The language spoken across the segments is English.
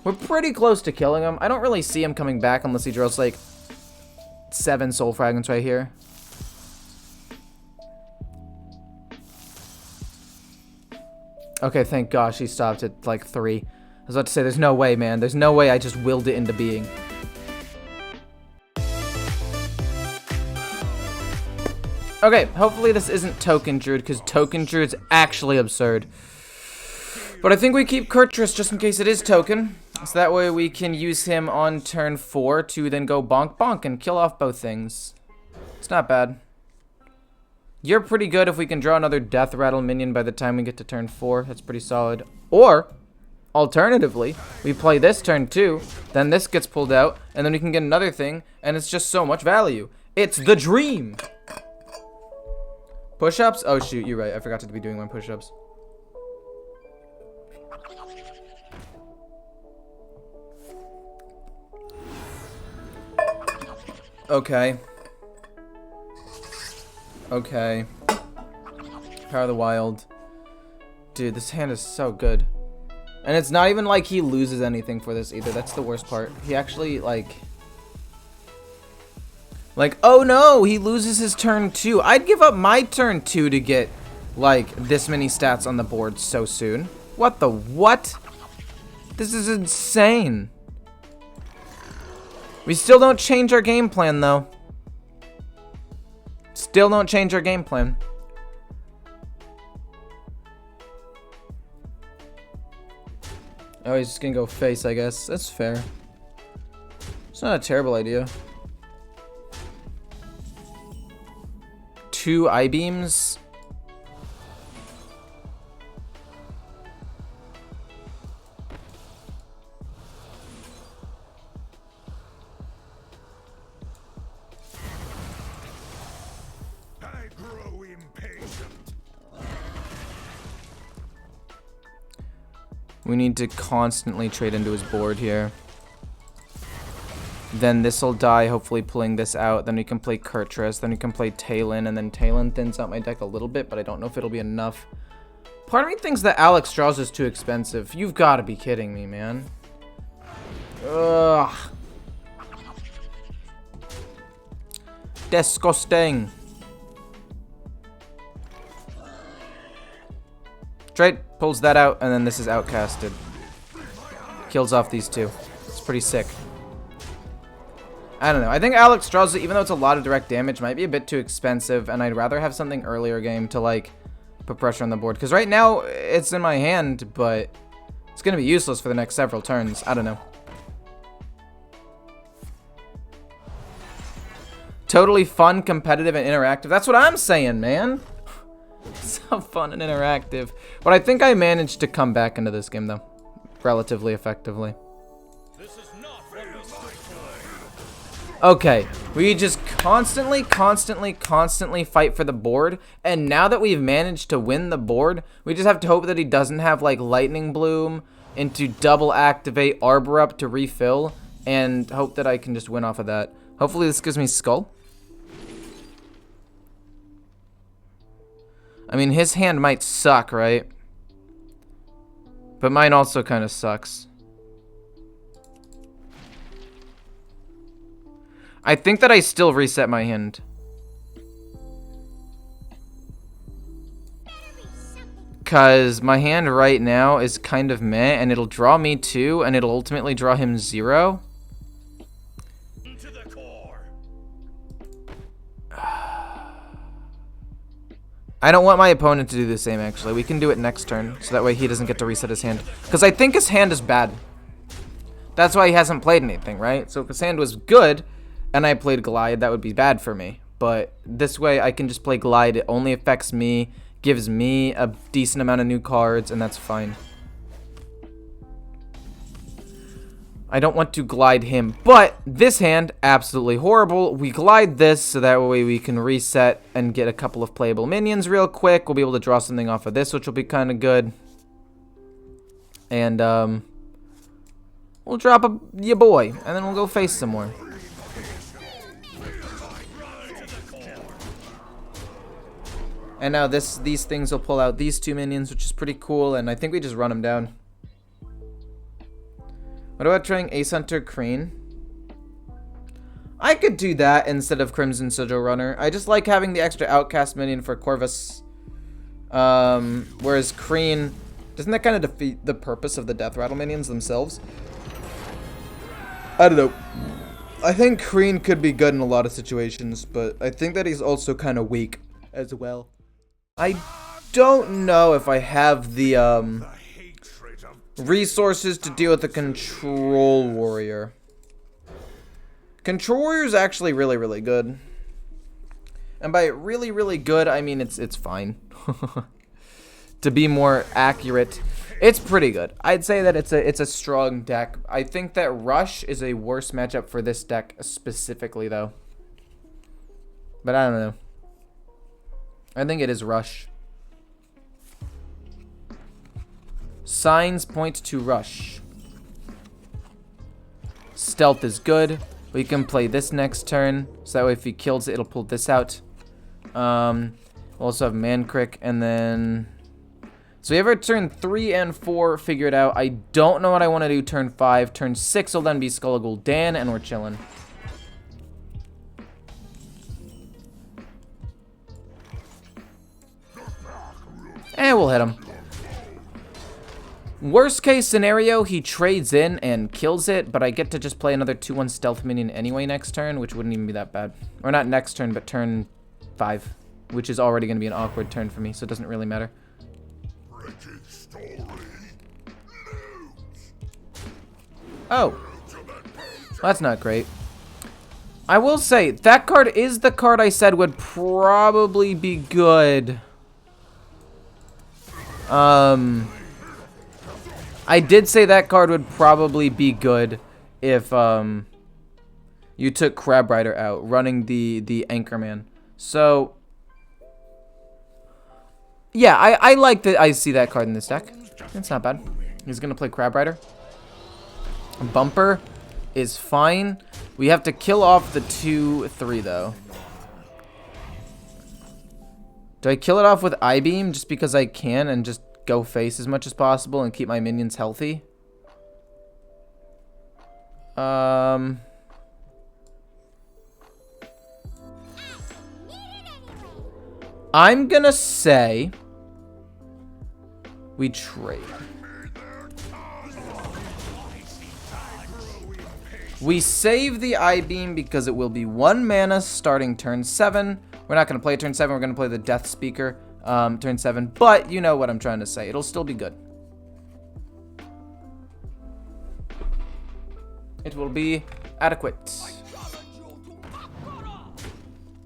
We're pretty close to killing him. I don't really see him coming back unless he draws like 7 soul fragments right here. Okay, thank gosh he stopped at like 3. I was about to say, there's no way, man. There's no way I just willed it into being. Okay, hopefully this isn't Token Druid, because Token Druid's actually absurd. But I think we keep Kurtrus just in case it is Token. So that way we can use him on turn 4 to then go bonk bonk and kill off both things. It's not bad. You're pretty good if we can draw another Deathrattle minion by the time we get to turn 4. That's pretty solid. Or, alternatively, we play this turn 2, then this gets pulled out, and then we can get another thing, and it's just so much value. It's the dream! Push-ups? Oh shoot, you're right. I forgot to be doing my push-ups. Okay. Okay. Power of the Wild. Dude, this hand is so good. And it's not even like he loses anything for this either. That's the worst part. He actually, like, oh no, he loses his turn 2. I'd give up my turn 2 to get, like, this many stats on the board so soon. What the what? This is insane. We still don't change our game plan, though. Still don't change our game plan. Oh, he's just gonna go face, I guess. That's fair. It's not a terrible idea. 2 I-beams. I grow impatient. We need to constantly trade into his board here. Then this will die, hopefully pulling this out. Then we can play Kurtrus. Then we can play Talon. And then Talon thins out my deck a little bit, but I don't know if it'll be enough. Part of me thinks that Alex Draws is too expensive. You've got to be kidding me, man. Ugh. Disgusting. Trade pulls that out, and then this is outcasted. Kills off these 2. It's pretty sick. I don't know. I think Alex Draws, even though it's a lot of direct damage, might be a bit too expensive, and I'd rather have something earlier game to, like, put pressure on the board. Because right now, it's in my hand, but it's going to be useless for the next several turns. I don't know. Totally fun, competitive, and interactive. That's what I'm saying, man. So fun and interactive. But I think I managed to come back into this game, though, relatively effectively. Okay, we just constantly fight for the board, and now that we've managed to win the board, we just have to hope that he doesn't have, like, Lightning Bloom into double activate Arbor up to refill, and hope that I can just win off of that. Hopefully this gives me Skull. I mean, his hand might suck, right? But mine also kind of sucks. I think that I still reset my hand. Because my hand right now is kind of meh, and it'll draw me 2, and it'll ultimately draw him 0. I don't want my opponent to do the same, actually. We can do it next turn, so that way he doesn't get to reset his hand. Because I think his hand is bad. That's why he hasn't played anything, right? So if his hand was good, and I played Glide, that would be bad for me. But this way, I can just play Glide. It only affects me, gives me a decent amount of new cards, and that's fine. I don't want to Glide him, but this hand, absolutely horrible. We Glide this, so that way we can reset and get a couple of playable minions real quick. We'll be able to draw something off of this, which will be kind of good. And, we'll drop your boy, and then we'll go face some more. And now these things will pull out these 2 minions, which is pretty cool, and I think we just run them down. What about trying Ace Hunter Crane? I could do that instead of Crimson Sigil Runner. I just like having the extra Outcast minion for Corvus. Whereas Crane, doesn't that kind of defeat the purpose of the Deathrattle minions themselves? I don't know. I think Crane could be good in a lot of situations, but I think that he's also kind of weak as well. I don't know if I have the resources to deal with the Control Warrior. Control Warrior is actually really, really good. And by really, really good, I mean it's fine. To be more accurate, it's pretty good. I'd say that it's a strong deck. I think that Rush is a worse matchup for this deck specifically, though. But I don't know. I think it is Rush. Signs point to Rush. Stealth is good. We can play this next turn, so that way if he kills it, it'll pull this out. We'll also have Mancrick, and then... So we have our turn 3 and 4 figured out. I don't know what I want to do turn 5. Turn 6 will then be Skull of Gul'dan, and we're chilling. And we'll hit him. Worst case scenario, he trades in and kills it, but I get to just play another 2/1 stealth minion anyway next turn, which wouldn't even be that bad. Or not next turn, but turn 5, which is already going to be an awkward turn for me, so it doesn't really matter. Oh. That's not great. I will say, that card is the card I said would probably be good. I did say that card would probably be good if you took Crab Rider out, running the Anchorman. So yeah, I like that. I see that card in this deck. It's not bad. He's gonna play Crab Rider. Bumper is fine. We have to kill off the 2/3 though. Do I kill it off with I-Beam just because I can and just go face as much as possible and keep my minions healthy? I'm gonna say we trade. We save the I-Beam because it will be 1 mana starting turn 7. We're not going to play turn 7. We're going to play the Death Speaker turn 7. But you know what I'm trying to say. It'll still be good. It will be adequate.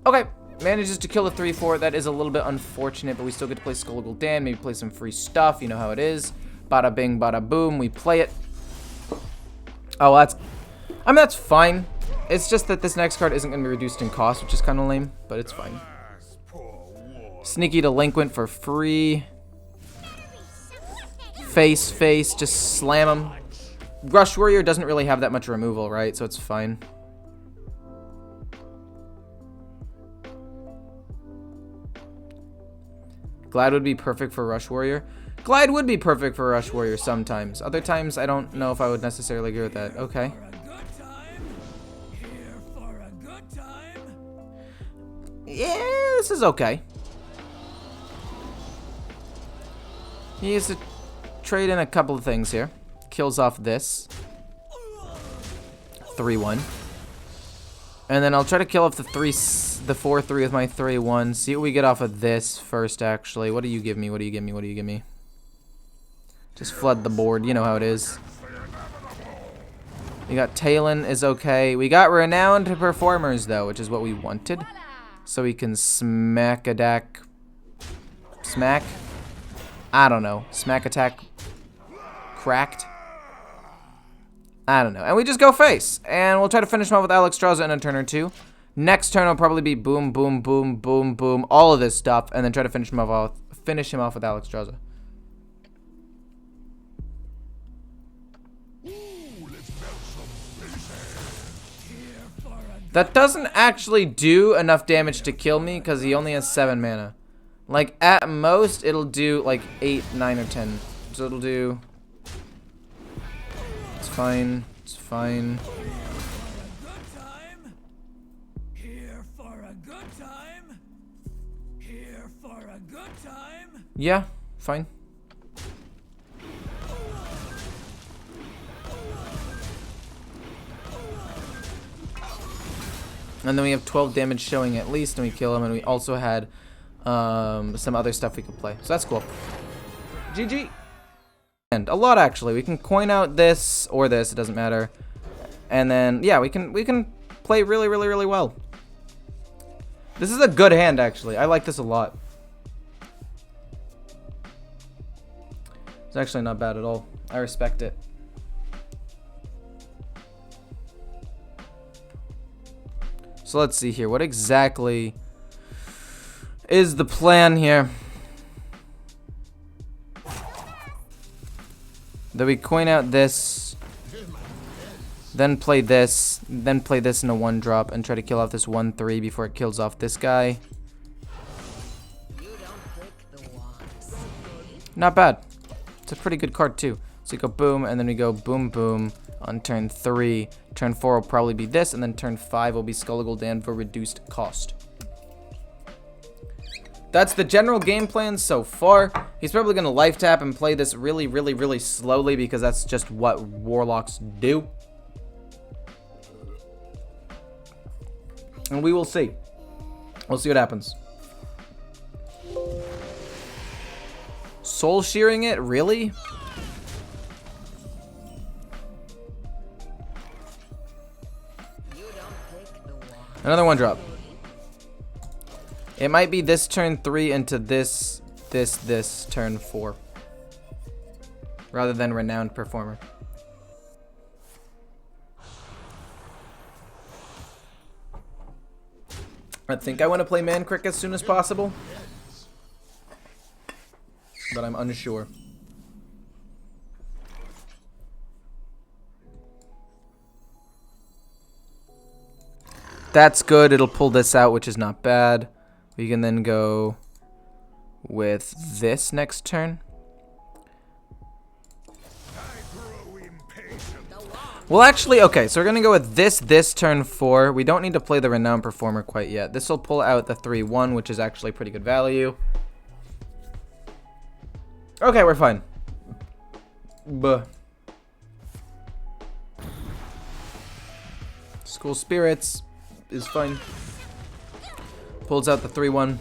Okay. Manages to kill a 3/4. That is a little bit unfortunate, but we still get to play Skull of Gul'dan. Maybe play some free stuff. You know how it is. Bada bing, bada boom. We play it. Oh, that's... I mean, that's fine. It's just that this next card isn't going to be reduced in cost, which is kind of lame, but it's fine. Sneaky Delinquent for free. Face, just slam him. Rush Warrior doesn't really have that much removal, right? So it's fine. Glide would be perfect for Rush Warrior. Glide would be perfect for Rush Warrior sometimes. Other times, I don't know if I would necessarily agree with that. Okay. Yeah, this is okay. He needs to trade in a couple of things here. Kills off this. 3/1. And then I'll try to kill off the 4/3 with my 3/1. See what we get off of this first, actually. What do you give me? What do you give me? What do you give me? Just flood the board. You know how it is. We got Talon is okay. We got Renowned Performers, though, which is what we wanted. So we can smack attack. Smack? I don't know. Smack attack. Cracked? I don't know. And we just go face. And we'll try to finish him off with Alexstrasza in a turn or two. Next turn will probably be boom, boom, boom, boom, boom. All of this stuff. And then try to finish him off with Alexstrasza. That doesn't actually do enough damage to kill me because he only has 7 mana. Like, at most, it'll do like 8, 9, or 10. So it'll do... It's fine. It's fine. Here for a good time. Here for a good time. Yeah, fine. And then we have 12 damage showing at least, and we kill him, and we also had some other stuff we could play. So that's cool. GG. And a lot, actually. We can coin out this or this, it doesn't matter. And then, yeah, we can play really, really, really well. This is a good hand, actually. I like this a lot. It's actually not bad at all. I respect it. So let's see here. What exactly is the plan here? That we coin out this, then play this in a 1-drop and try to kill off this 1/3 before it kills off this guy. Not bad. It's a pretty good card too. So you go boom, and then we go boom boom on turn 3. Turn 4 will probably be this, and then turn 5 will be Skull Gul'dan for reduced cost. That's the general game plan so far. He's probably going to life tap and play this really, really, really slowly because that's just what warlocks do. And we will see. We'll see what happens. Soul shearing it? Really? Another 1-drop. It might be this turn 3 into this turn 4. Rather than Renowned Performer. I think I want to play Mancrick as soon as possible. But I'm unsure. That's good. It'll pull this out, which is not bad. We can then go with this next turn. Well, actually, okay, so we're going to go with this turn 4. We don't need to play the Renowned Performer quite yet. This will pull out the 3/1, which is actually pretty good value. Okay, we're fine. Buh. School Spirits is fine. Pulls out the 3/1.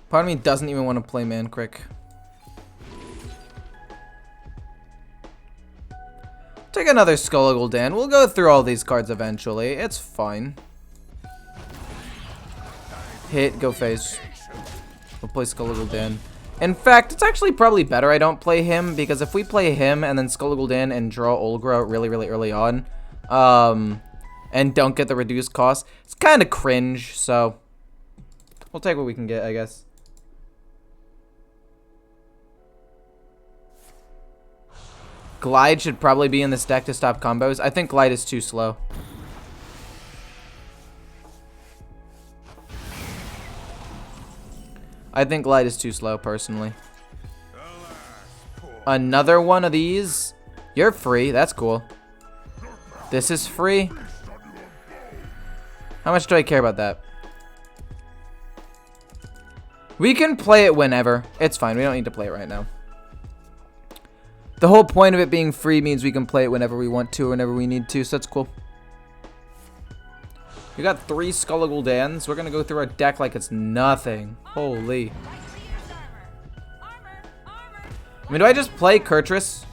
Part of me doesn't even want to play Mancrick. Take another Skull Gul'dan. We'll go through all these cards eventually. It's fine. Hit, go face. We'll play Skull Gul'dan. In fact, it's actually probably better I don't play him, because if we play him and then Skull Gul'dan and draw Olgra really, really early on, and don't get the reduced cost, it's kind of cringe, so we'll take what we can get, I guess. Glide should probably be in this deck to stop combos. I think Glide is too slow. I think Glide is too slow, personally. Another one of these? You're free. That's cool. This is free. How much do I care about that? We can play it whenever. It's fine. We don't need to play it right now. The whole point of it being free means we can play it whenever we want to or whenever we need to, so that's cool. We got 3 Skull Guldans. We're going to go through our deck like it's nothing. Holy. I mean, do I just play Kurtrus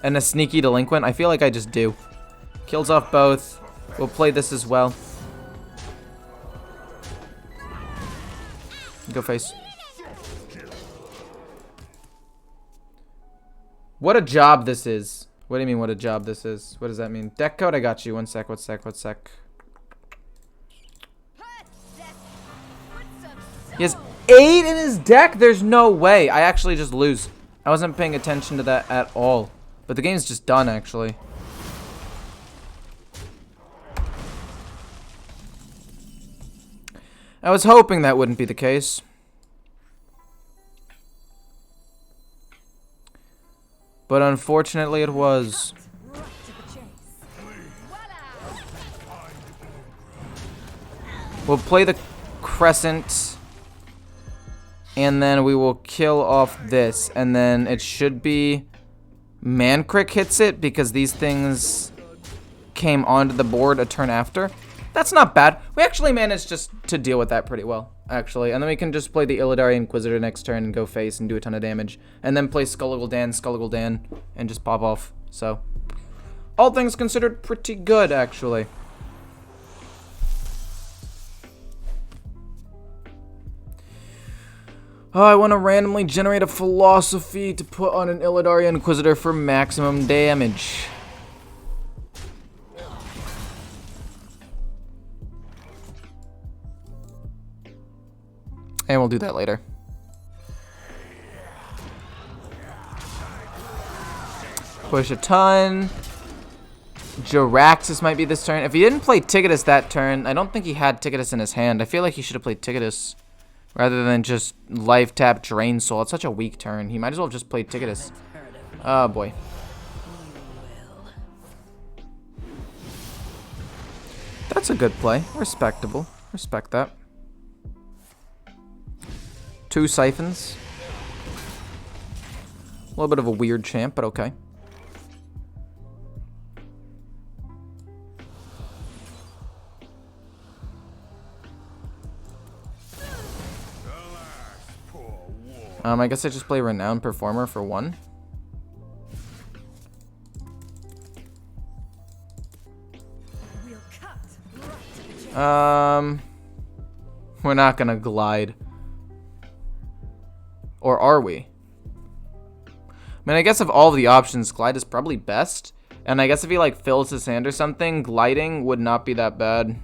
and a Sneaky Delinquent? I feel like I just do. Kills off both. We'll play this as well. Go face. What a job this is. What do you mean what a job this is? What does that mean? Deck code? I got you. One sec. He has 8 in his deck? There's no way. I actually just lose. I wasn't paying attention to that at all. But the game's just done, actually. I was hoping that wouldn't be the case. But unfortunately it was. Right to the chase. We'll play the Crescent. And then we will kill off this. And then it should be... Mancrick hits it because these things came onto the board a turn after. That's not bad. We actually managed just to deal with that pretty well, actually. And then we can just play the Illidari Inquisitor next turn and go face and do a ton of damage. And then play Skulliguldan, and just pop off. So, all things considered, pretty good, actually. Oh, I want to randomly generate a Philosophy to put on an Illidari Inquisitor for maximum damage. And we'll do that later. Push a ton. Jiraxis might be this turn. If he didn't play Ticketus that turn, I don't think he had Ticketus in his hand. I feel like he should have played Ticketus rather than just life tap Drain Soul. It's such a weak turn. He might as well have just played Ticketus. Oh boy. That's a good play. Respectable. Respect that. 2 Siphons. A little bit of a weird champ, but okay. I guess I just play Renowned Performer for 1. We're not gonna glide. Or are we? I mean, I guess of all of the options, glide is probably best. And I guess if he like fills his hand or something, gliding would not be that bad.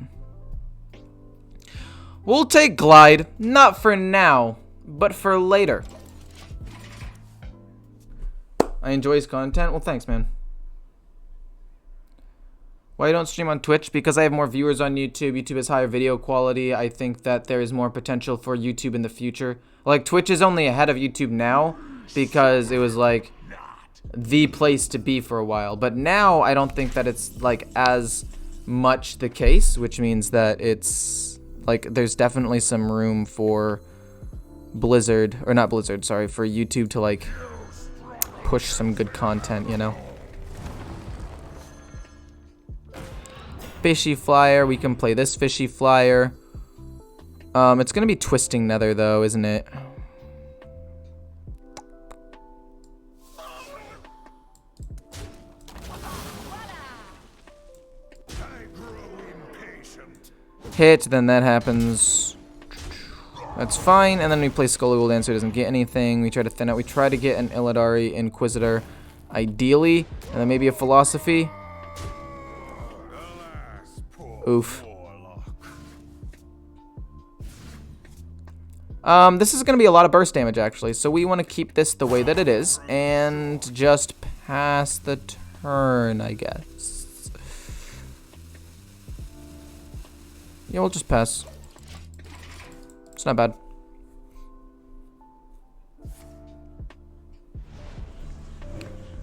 We'll take glide, not for now, but for later. I enjoy his content. Well, thanks, man. Why I don't stream on Twitch? Because I have more viewers on YouTube. YouTube has higher video quality. I think that there is more potential for YouTube in the future. Like, Twitch is only ahead of YouTube now because it was, like, the place to be for a while. But now, I don't think that it's, like, as much the case, which means that it's, like, there's definitely some room for Blizzard, or not Blizzard, sorry, for YouTube to, like, push some good content, you know? Fishy Flyer, we can play this Fishy Flyer. It's gonna be Twisting Nether though, isn't it? Hit, then that happens. That's fine, and then we play Skulliguldan so he doesn't get anything. We try to thin out. We try to get an Illidari Inquisitor, ideally, and then maybe a Philosophy. Oof. This is going to be a lot of burst damage, actually. So we want to keep this the way that it is. And just pass the turn, I guess. Yeah, we'll just pass. It's not bad.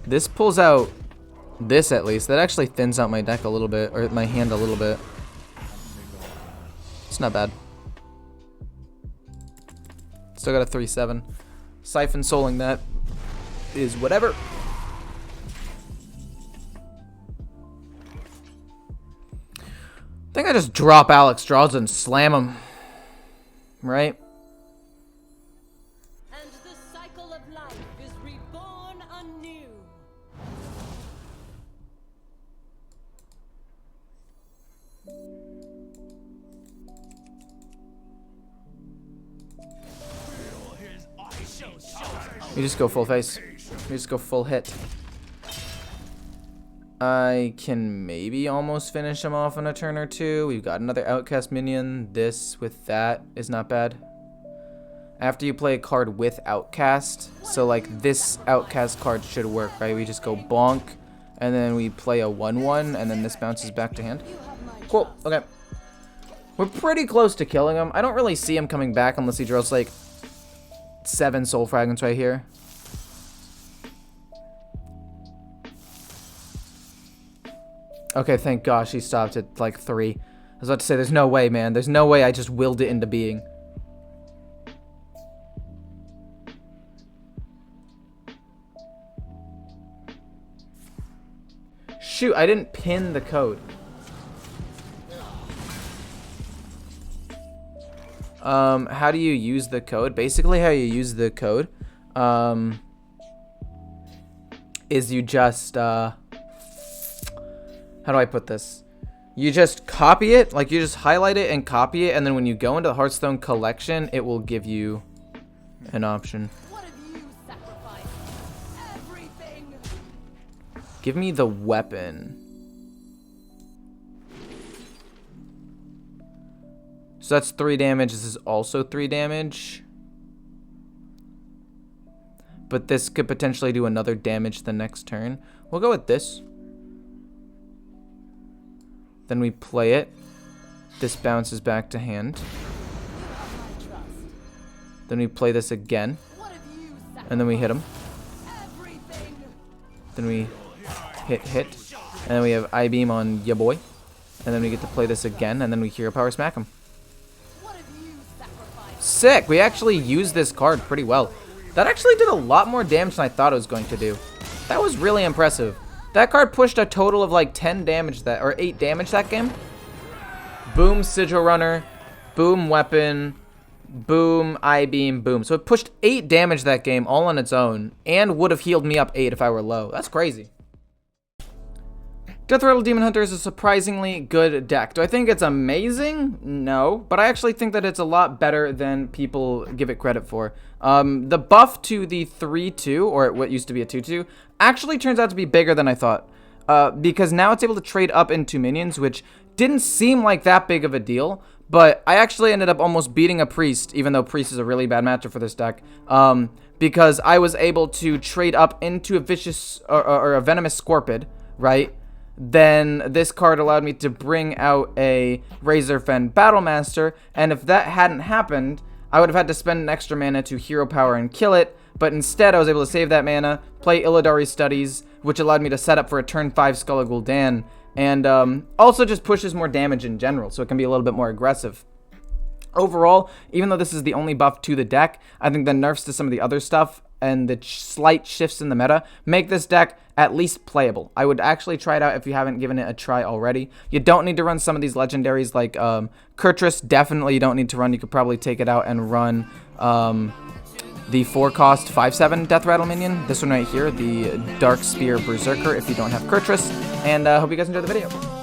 This pulls out this, at least. That actually thins out my deck a little bit. Or my hand a little bit. It's not bad. Still got a 3-7. Siphon Souling that is whatever. I think I just drop Alex Draws and slam him. Right? And the cycle of life is reborn anew. You just go full face. You just go full hit. I can maybe almost finish him off on a turn or two. We've got another Outcast minion. This with that is not bad. After you play a card with Outcast, so like this Outcast card should work, right? We just go bonk, and then we play a 1/1, and then this bounces back to hand. Cool, okay. We're pretty close to killing him. I don't really see him coming back unless he draws like 7 soul fragments right here. Okay, thank gosh he stopped at like 3. I was about to say, there's no way, man. There's no way I just willed it into being. Shoot, I didn't pin the code. How do you use the code? Basically, how you use the code, is you just, how do I put this? You just copy it, like you just highlight it and copy it, and then when you go into the Hearthstone collection, it will give you an option. What have you sacrificed? Everything. Give me the weapon. So that's 3 damage. This is also 3 damage. But this could potentially do another damage the next turn. We'll go with this. Then we play it. This bounces back to hand. Then we play this again. And then we hit him. Then we hit. And then we have I-beam on ya boy. And then we get to play this again. And then we hero power smack him. Sick! We actually used this card pretty well. That actually did a lot more damage than I thought it was going to do. That was really impressive. That card pushed a total of like 10 damage that, or 8 damage that game. Boom, Sigil Runner. Boom, Weapon. Boom, I-beam, boom. So it pushed 8 damage that game all on its own. And would have healed me up 8 if I were low. That's crazy. Deathrattle Demon Hunter is a surprisingly good deck. Do I think it's amazing? No. But I actually think that it's a lot better than people give it credit for. The buff to the 3-2, or what used to be a 2-2, actually turns out to be bigger than I thought. Because now it's able to trade up into minions, which didn't seem like that big of a deal. But I actually ended up almost beating a Priest, even though Priest is a really bad matchup for this deck. Because I was able to trade up into a vicious, or a venomous Scorpid, right? Then this card allowed me to bring out a Razorfen Battlemaster, and if that hadn't happened, I would have had to spend an extra mana to hero power and kill it, but instead I was able to save that mana, play Illidari Studies, which allowed me to set up for a turn 5 Skull of Gul'dan, and also just pushes more damage in general, so it can be a little bit more aggressive. Overall, even though this is the only buff to the deck, I think the nerfs to some of the other stuff and the slight shifts in the meta make this deck at least playable. I would actually try it out if you haven't given it a try already. You don't need to run some of these legendaries like Kurtrus. Definitely you don't need to run. You could probably take it out and run the 4-cost 5/7 Deathrattle minion. This one right here, the Dark Spear Berserker, if you don't have Kurtrus. And hope you guys enjoyed the video.